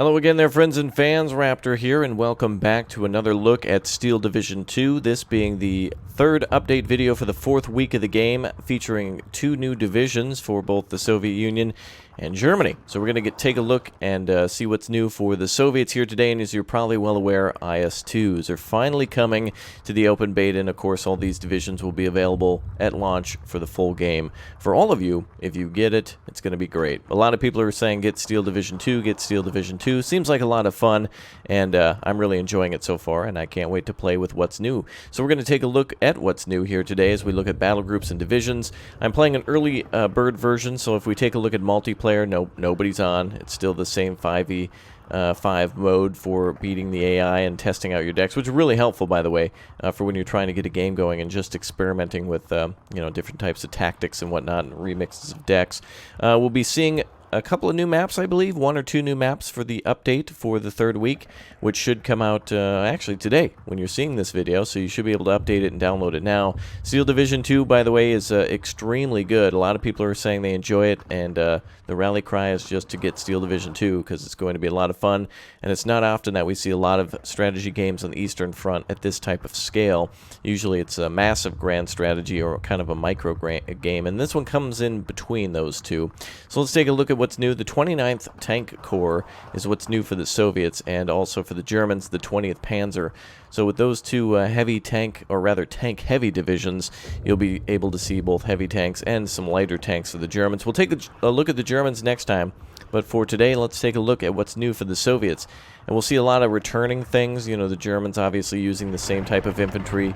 Hello again there, friends and fans. Raptor here, and welcome back to another look at Steel Division 2, this being the third update video for the fourth week of the game, featuring two new divisions for both the Soviet Union and Germany. So we're going to take a look and see what's new for the Soviets here today, and as you're probably well aware, IS-2s are finally coming to the open beta, and of course all these divisions will be available at launch for the full game. For all of you, if you get it, it's going to be great. A lot of people are saying get Steel Division 2, get Steel Division 2. Seems like a lot of fun, and I'm really enjoying it so far, and I can't wait to play with what's new. So we're going to take a look at what's new here today as we look at battle groups and divisions. I'm playing an early bird version, so if we take a look at multiplayer, nobody's on. It's still the same 5v5 mode for beating the AI and testing out your decks, which is really helpful, by the way, for when you're trying to get a game going and just experimenting with different types of tactics and whatnot, and remixes of decks. We'll be seeing a couple of new maps, I believe, one or two new maps for the update for the third week, which should come out actually today when you're seeing this video, so you should be able to update it and download it now. Steel Division 2, by the way, is extremely good. A lot of people are saying they enjoy it, and the rally cry is just to get Steel Division 2 because it's going to be a lot of fun, and it's not often that we see a lot of strategy games on the Eastern Front at this type of scale. Usually it's a massive grand strategy or kind of a micro game, and this one comes in between those two. So let's take a look at what's new. The 29th Tank Corps is what's new for the Soviets, and also for the Germans, the 20th Panzer. So with those two heavy tank, or rather tank-heavy divisions, you'll be able to see both heavy tanks and some lighter tanks for the Germans. We'll take a look at the Germans next time, but for today, let's take a look at what's new for the Soviets. And we'll see a lot of returning things. You know, the Germans obviously using the same type of infantry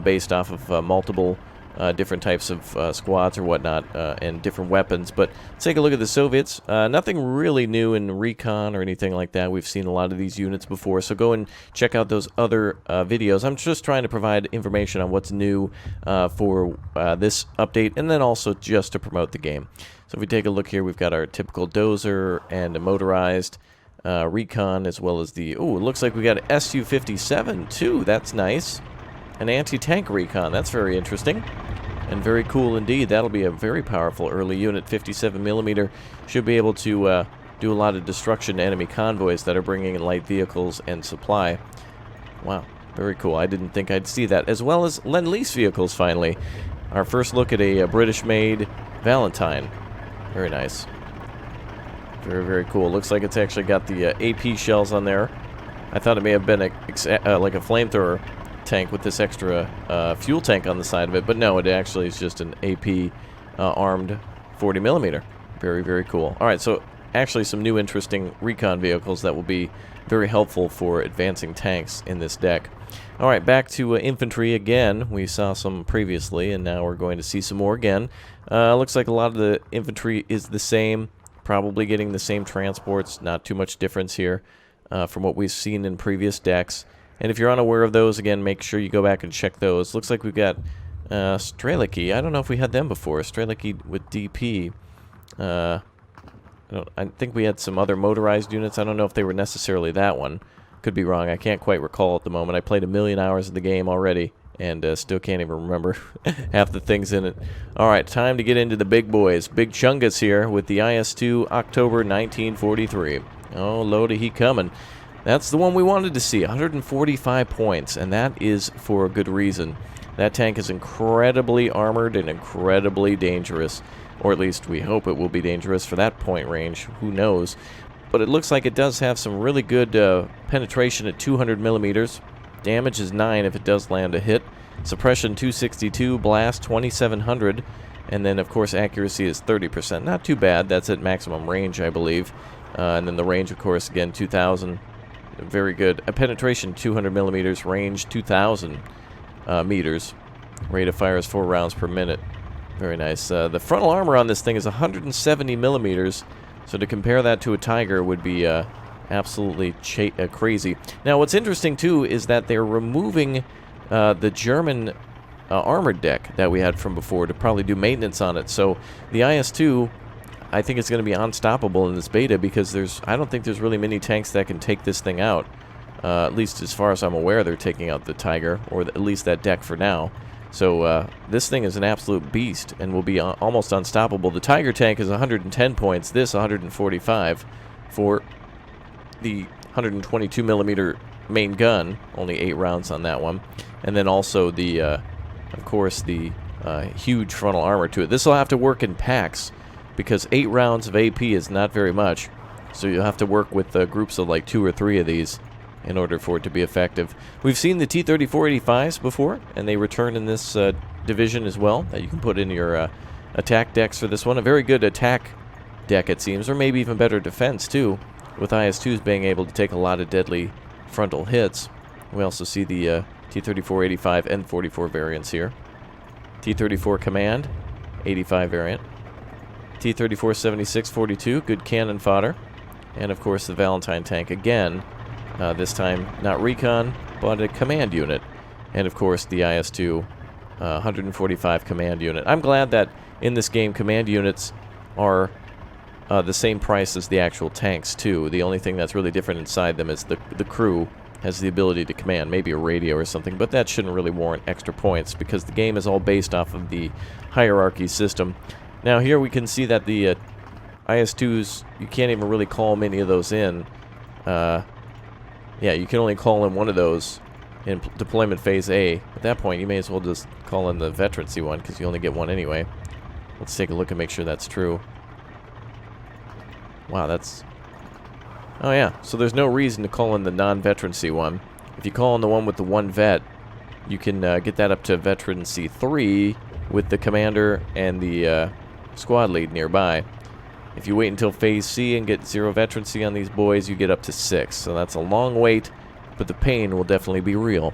based off of multiple different types of squads or whatnot, and different weapons. But let's take a look at the Soviets. Nothing really new in recon or anything like that. We've seen a lot of these units before, so go and check out those other videos. I'm just trying to provide information on what's new for this update, and then also just to promote the game. So if we take a look here, we've got our typical dozer and a motorized recon, as well as the, it looks like we got an Su-57 too. That's nice. An anti-tank recon. That's very interesting and very cool indeed. That'll be a very powerful early unit. 57mm should be able to do a lot of destruction to enemy convoys that are bringing in light vehicles and supply. Wow, very cool. I didn't think I'd see that. As well as Lend-Lease vehicles, finally. Our first look at a British-made Valentine. Very nice. Very, very cool. Looks like it's actually got the AP shells on there. I thought it may have been like a flamethrower tank with this extra fuel tank on the side of it, but no, it actually is just an AP armed 40mm. Very, very cool. Alright, so actually some new interesting recon vehicles that will be very helpful for advancing tanks in this deck. Alright, back to infantry again. We saw some previously, and now we're going to see some more again. Looks like a lot of the infantry is the same, probably getting the same transports, not too much difference here from what we've seen in previous decks. And if you're unaware of those, again, make sure you go back and check those. Looks like we've got Strelicky. I don't know if we had them before. Strelicky with DP. I think we had some other motorized units. I don't know if they were necessarily that one. Could be wrong. I can't quite recall at the moment. I played 1,000,000 hours of the game already, and still can't even remember half the things in it. Alright, time to get into the big boys. Big Chungus here with the IS-2 October 1943. Oh, Lodi, he coming. That's the one we wanted to see, 145 points, and that is for a good reason. That tank is incredibly armored and incredibly dangerous, or at least we hope it will be dangerous for that point range. Who knows? But it looks like it does have some really good penetration at 200mm. Damage is 9 if it does land a hit. Suppression 262, blast 2700, and then of course accuracy is 30%. Not too bad. That's at maximum range, I believe. And then the range, of course, again 2000. Very good. A penetration 200mm, range 2,000 meters. Rate of fire is 4 rounds per minute. Very nice. The frontal armor on this thing is 170mm, so to compare that to a Tiger would be absolutely crazy. Now, what's interesting too is that they're removing the German armored deck that we had from before to probably do maintenance on it. So the IS-2, I think it's going to be unstoppable in this beta because I don't think there's really many tanks that can take this thing out. At least as far as I'm aware, they're taking out the Tiger, or at least that deck for now. So this thing is an absolute beast and will be almost unstoppable. The Tiger tank is 110 points, this 145 for the 122 millimeter main gun, only 8 rounds on that one, and then also the, of course, the huge frontal armor to it. This will have to work in packs because 8 rounds of AP is not very much, so you'll have to work with groups of like 2 or 3 of these in order for it to be effective. We've seen the T-34-85s before, and they return in this division as well, that you can put in your attack decks for this one. A very good attack deck, it seems, or maybe even better defense, too, with IS-2s being able to take a lot of deadly frontal hits. We also see the T-34-85 and 44 variants here. T-34 Command, 85 variant. T-34-76-42, good cannon fodder. And, of course, the Valentine tank again. This time, not recon, but a command unit. And, of course, the IS-2 145 command unit. I'm glad that in this game, command units are the same price as the actual tanks, too. The only thing that's really different inside them is the crew has the ability to command, maybe a radio or something, but that shouldn't really warrant extra points because the game is all based off of the hierarchy system. Now, here we can see that the IS-2s, you can't even really call many of those in. Yeah, you can only call in one of those in deployment phase A. At that point, you may as well just call in the veterancy one because you only get one anyway. Let's take a look and make sure that's true. Wow, that's... Oh yeah, so there's no reason to call in the non-veterancy one. If you call in the one with the 1 vet, you can get that up to veterancy 3 with the commander and the squad lead nearby. If you wait until phase C and get 0 veterancy on these boys, you get up to 6. So that's a long wait, but the pain will definitely be real,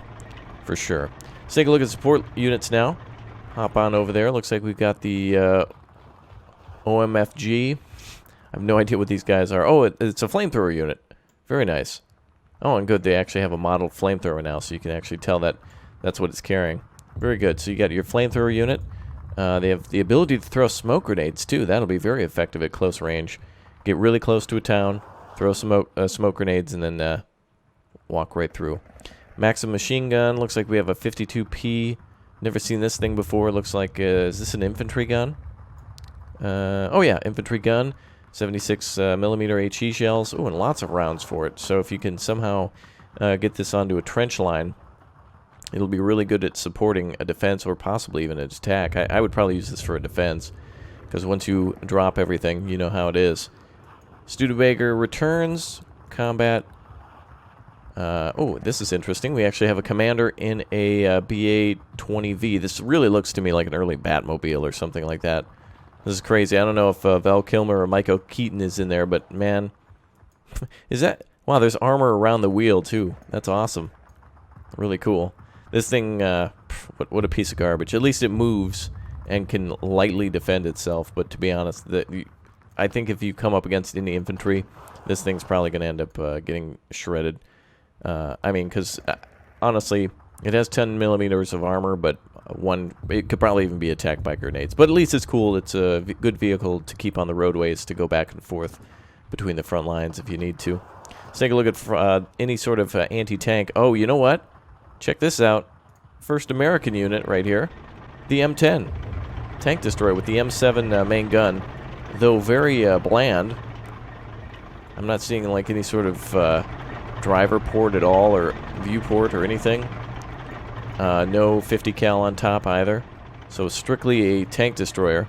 for sure. Let's take a look at support units now. Hop on over there. Looks like we've got the OMFG. I have no idea what these guys are. Oh, it's a flamethrower unit. Very nice. Oh, and good, they actually have a modeled flamethrower now, so you can actually tell that that's what it's carrying. Very good. So you got your flamethrower unit. They have the ability to throw smoke grenades, too. That'll be very effective at close range. Get really close to a town, throw smoke grenades, and then walk right through. Maxim machine gun. Looks like we have a 52P. Never seen this thing before. Looks like, is this an infantry gun? Oh, yeah, infantry gun. 76 millimeter HE shells. Oh, and lots of rounds for it. So if you can somehow get this onto a trench line, it'll be really good at supporting a defense or possibly even an attack. I would probably use this for a defense, because once you drop everything, you know how it is. Studebaker returns. Combat. Oh, this is interesting. We actually have a commander in a BA-20V. This really looks to me like an early Batmobile or something like that. This is crazy. I don't know if Val Kilmer or Michael Keaton is in there, but man. Is that... Wow, there's armor around the wheel, too. That's awesome. Really cool. This thing, what a piece of garbage. At least it moves and can lightly defend itself. But to be honest, I think if you come up against any infantry, this thing's probably going to end up getting shredded. I mean, because honestly, it has 10 millimeters of armor, but it could probably even be attacked by grenades. But at least it's cool. It's a good vehicle to keep on the roadways to go back and forth between the front lines if you need to. Let's take a look at any sort of anti-tank. Oh, you know what? Check this out. First American unit right here. The M10. Tank destroyer with the M7 main gun. Though very bland. I'm not seeing like any sort of driver port at all or viewport or anything. No 50 cal on top either. So strictly a tank destroyer.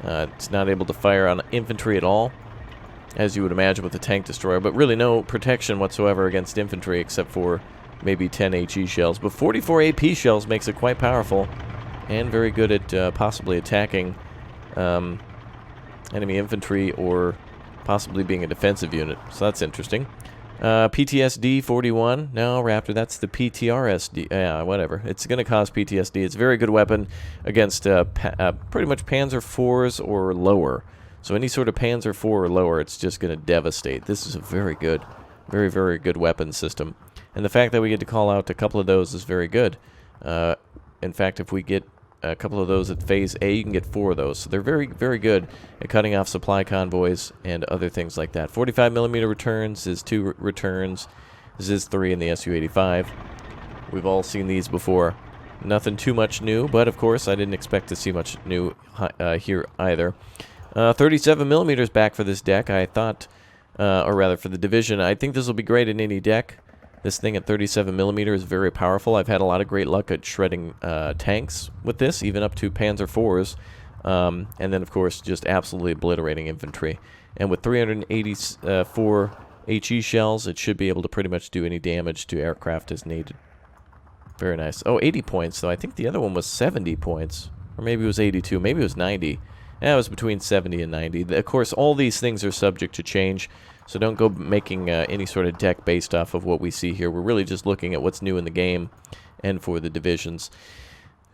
It's not able to fire on infantry at all, as you would imagine with a tank destroyer, but really no protection whatsoever against infantry except for maybe 10 HE shells. But 44 AP shells makes it quite powerful and very good at possibly attacking enemy infantry or possibly being a defensive unit. So that's interesting. PTSD 41. No, Raptor, that's the PTRSD. Yeah, whatever. It's going to cause PTSD. It's a very good weapon against pretty much Panzer IVs or lower. So any sort of Panzer IV or lower, it's just going to devastate. This is a very good, very, very good weapon system. And the fact that we get to call out a couple of those is very good. In fact, if we get a couple of those at Phase A, you can get 4 of those. So they're very, very good at cutting off supply convoys and other things like that. 45mm returns, ZIS-2 returns, ZIS-3 and the Su-85. We've all seen these before. Nothing too much new, but of course I didn't expect to see much new here either. 37mm back for this deck. I thought or rather for the Division. I think this will be great in any deck. This thing at 37mm is very powerful. I've had a lot of great luck at shredding tanks with this, even up to Panzer IVs. And then, of course, just absolutely obliterating infantry. And with 384 HE shells, it should be able to pretty much do any damage to aircraft as needed. Very nice. Oh, 80 points, though. I think the other one was 70 points. Or maybe it was 82. Maybe it was 90. Yeah, it was between 70 and 90. Of course, all these things are subject to change, so don't go making any sort of deck based off of what we see here. We're really just looking at what's new in the game and for the divisions.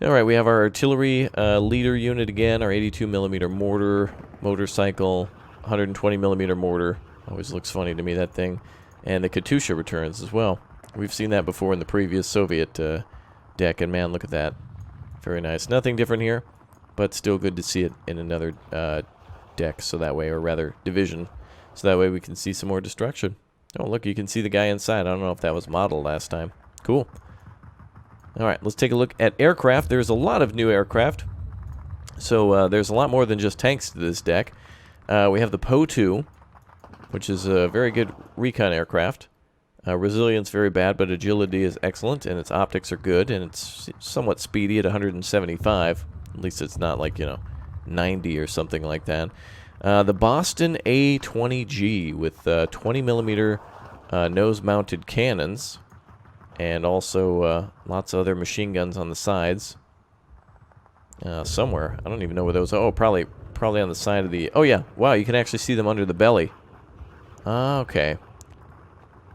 Alright, we have our artillery leader unit again, our 82mm mortar, motorcycle, 120mm mortar. Always looks funny to me, that thing. And the Katyusha returns as well. We've seen that before in the previous Soviet deck, and man, look at that. Very nice. Nothing different here, but still good to see it in another deck, so that way, or rather, division. So that way we can see some more destruction. Oh, look, you can see the guy inside. I don't know if that was modeled last time. Cool. Alright, let's take a look at aircraft. There's a lot of new aircraft. So there's a lot more than just tanks to this deck. We have the Po-2, which is a very good recon aircraft. Resilience very bad, but agility is excellent, and its optics are good, and it's somewhat speedy at 175. At least it's not like, 90 or something like that. The Boston A-20G with 20mm nose-mounted cannons, and also lots of other machine guns on the sides. Somewhere. I don't even know where those are. Oh, probably on the side of the... Oh, yeah. Wow, you can actually see them under the belly. Okay.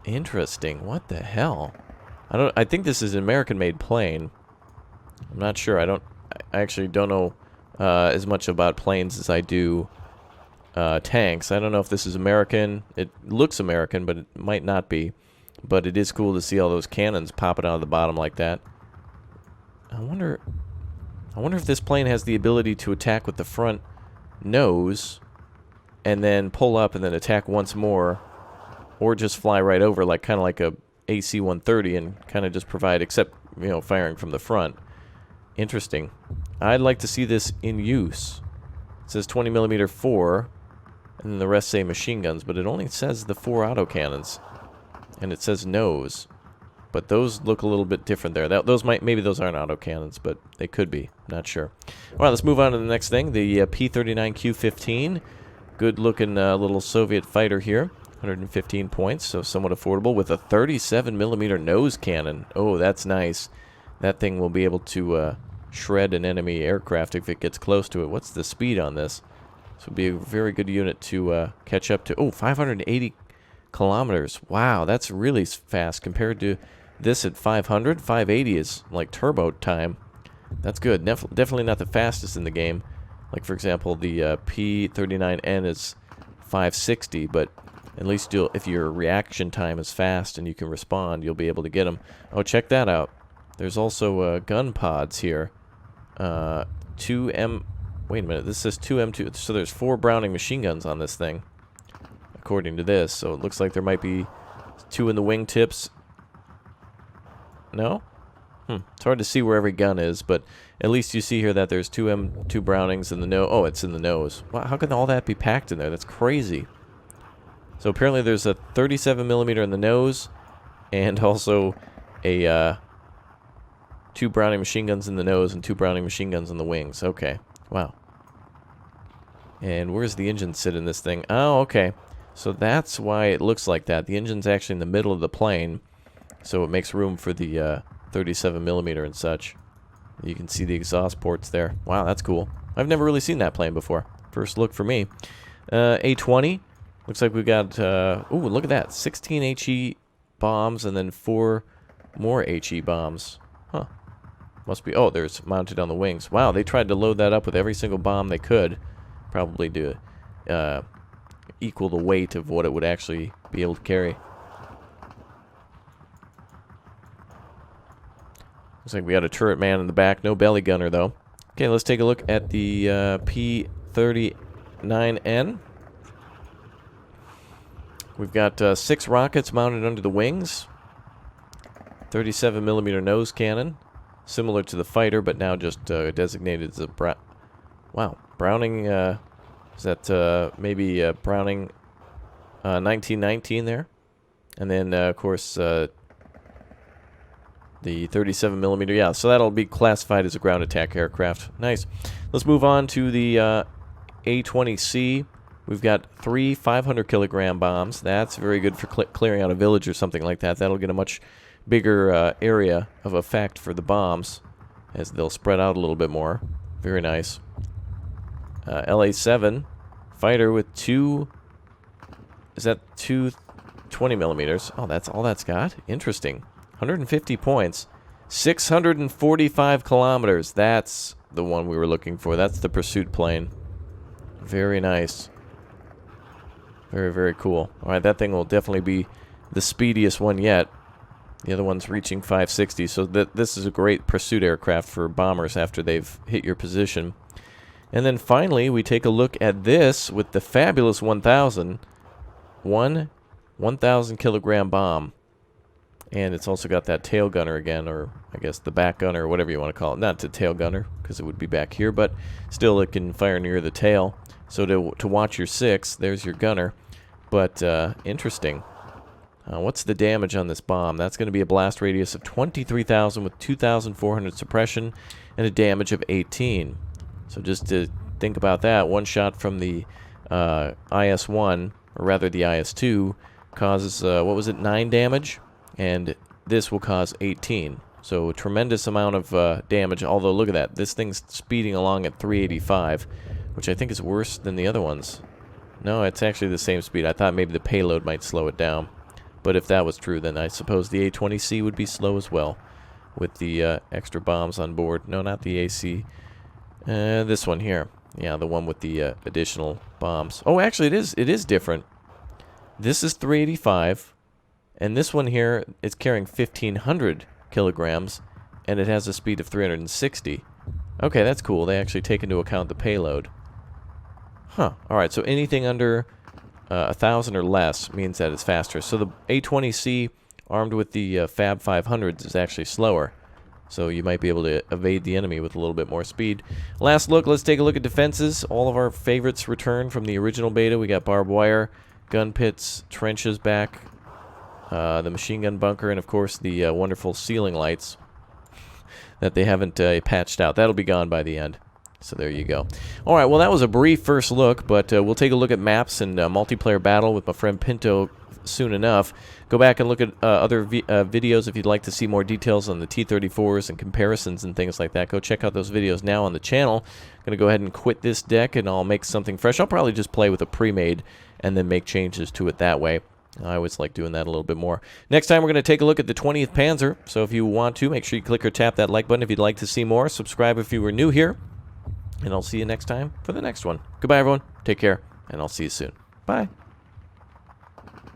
Interesting. What the hell? I think this is an American-made plane. I'm not sure. I actually don't know as much about planes as I do tanks. I don't know if this is American. It looks American, but it might not be. But it is cool to see all those cannons popping out of the bottom like that. I wonder if this plane has the ability to attack with the front nose and then pull up and then attack once more, or just fly right over, like kind of like a AC-130 and kind of just provide, except, firing from the front. Interesting. I'd like to see this in use. It says 20mm 4, and then the rest say machine guns, but it only says the 4 autocannons. And it says nose. But those look a little bit different there. Maybe those aren't autocannons, but they could be. Not sure. All right, let's move on to the next thing. The P-39Q-15. Good-looking little Soviet fighter here. 115 points, so somewhat affordable, with a 37mm nose cannon. Oh, that's nice. That thing will be able to shred an enemy aircraft if it gets close to it. What's the speed on this? This would be a very good unit to catch up to. Oh, 580 kilometers. Wow, that's really fast compared to this at 500. 580 is like turbo time. That's good. Definitely not the fastest in the game. Like, for example, the P-39N is 560, but at least if your reaction time is fast and you can respond, you'll be able to get them. Oh, check that out. There's also gun pods here. 2M... Wait a minute, this says 2M2. So there's 4 Browning machine guns on this thing, according to this. So it looks like there might be 2 in the wingtips. No? It's hard to see where every gun is, but at least you see here that there's 2 Brownings in the nose. Oh, it's in the nose. Wow, how can all that be packed in there? That's crazy. So apparently there's a 37mm in the nose, and also a 2 Browning machine guns in the nose and 2 Browning machine guns in the wings. Okay. Wow. And where's the engine sit in this thing? Oh, okay. So that's why it looks like that. The engine's actually in the middle of the plane, so it makes room for the 37mm and such. You can see the exhaust ports there. Wow, that's cool. I've never really seen that plane before. First look for me. A-20. Looks like we've got, ooh, look at that. 16 HE bombs and then 4 more HE bombs. Huh. Must be, oh, there's mounted on the wings. Wow, they tried to load that up with every single bomb they could. Probably to equal the weight of what it would actually be able to carry. Looks like we got a turret man in the back. No belly gunner, though. Okay, let's take a look at the P-39N. We've got 6 rockets mounted under the wings. 37mm nose cannon. Similar to the fighter, but now just designated as a Browning, is that maybe Browning 1919 there. And then, of course, the 37mm. Yeah, so that'll be classified as a ground attack aircraft. Nice. Let's move on to the A-20C. We've got 3 500-kilogram bombs. That's very good for clearing out a village or something like that. That'll get a much bigger area of effect for the bombs, as they'll spread out a little bit more. Very nice. LA-7 fighter with 2... Is that 2 20mm? Oh, that's all that's got? Interesting. 150 points. 645 kilometers. That's the one we were looking for. That's the pursuit plane. Very nice. Very, very cool. Alright, that thing will definitely be the speediest one yet. The other one's reaching 560, so this is a great pursuit aircraft for bombers after they've hit your position. And then finally, we take a look at this with the fabulous 1000. 1,000 kilogram bomb. And it's also got that tail gunner again, or I guess the back gunner, or whatever you want to call it. Not the tail gunner, because it would be back here, but still it can fire near the tail. So to watch your 6, there's your gunner. But interesting. What's the damage on this bomb? That's going to be a blast radius of 23,000 with 2,400 suppression and a damage of 18. So just to think about that, one shot from the IS-1, or rather the IS-2, causes, what was it, 9 damage? And this will cause 18. So a tremendous amount of damage, although look at that. This thing's speeding along at 385, which I think is worse than the other ones. No, it's actually the same speed. I thought maybe the payload might slow it down. But if that was true, then I suppose the A-20C would be slow as well, with the extra bombs on board. No, not the AC. This one here. Yeah, the one with the additional bombs. Oh, actually, it is different. This is 385, and this one here is carrying 1,500 kilograms, and it has a speed of 360. Okay, that's cool. They actually take into account the payload. Huh. Alright, so anything under 1,000 or less means that it's faster. So the A-20C, armed with the Fab 500s, is actually slower. So you might be able to evade the enemy with a little bit more speed. Last look, let's take a look at defenses. All of our favorites return from the original beta. We got barbed wire, gun pits, trenches back, the machine gun bunker, and of course the wonderful ceiling lights that they haven't patched out. That'll be gone by the end. So there you go. Alright, well that was a brief first look, but we'll take a look at maps and multiplayer battle with my friend Pinto soon enough. Go back and look at other videos if you'd like to see more details on the T-34s and comparisons and things like that. Go check out those videos now on the channel. I'm going to go ahead and quit this deck and I'll make something fresh. I'll probably just play with a pre-made and then make changes to it that way. I always like doing that a little bit more. Next time we're going to take a look at the 20th Panzer. So if you want to, make sure you click or tap that like button if you'd like to see more. Subscribe if you were new here. And I'll see you next time for the next one. Goodbye, everyone. Take care, and I'll see you soon. Bye.